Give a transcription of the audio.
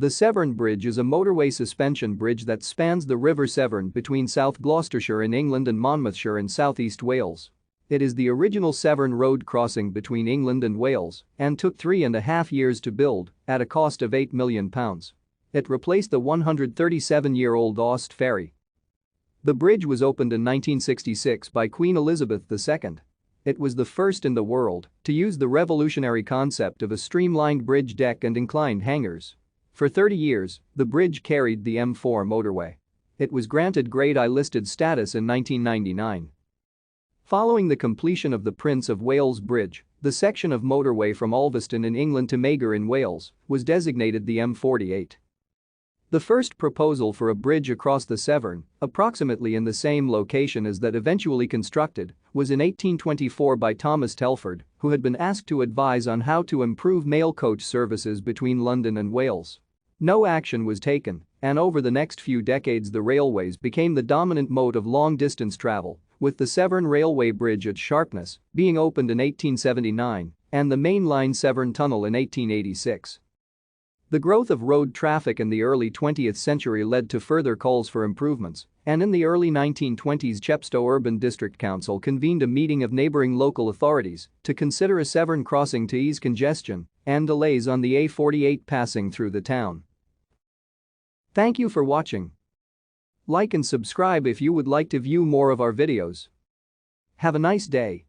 The Severn Bridge is a motorway suspension bridge that spans the River Severn between South Gloucestershire in England and Monmouthshire in southeast Wales. It is the original Severn Road crossing between England and Wales and took 3.5 years to build at a cost of £8 million. It replaced the 137-year-old Aust Ferry. The bridge was opened in 1966 by Queen Elizabeth II. It was the first in the world to use the revolutionary concept of a streamlined bridge deck and inclined hangars. For 30 years, the bridge carried the M4 motorway. It was granted Grade I listed status in 1999. Following the completion of the Prince of Wales Bridge, the section of motorway from Ulverston in England to Magor in Wales was designated the M48. The first proposal for a bridge across the Severn, approximately in the same location as that eventually constructed, was in 1824 by Thomas Telford, who had been asked to advise on how to improve mail coach services between London and Wales. No action was taken, and over the next few decades the railways became the dominant mode of long-distance travel, with the Severn Railway Bridge at Sharpness being opened in 1879 and the mainline Severn Tunnel in 1886. The growth of road traffic in the early 20th century led to further calls for improvements, and in the early 1920s Chepstow Urban District Council convened a meeting of neighbouring local authorities to consider a Severn crossing to ease congestion and delays on the A48 passing through the town. Thank you for watching. Like and subscribe if you would like to view more of our videos. Have a nice day.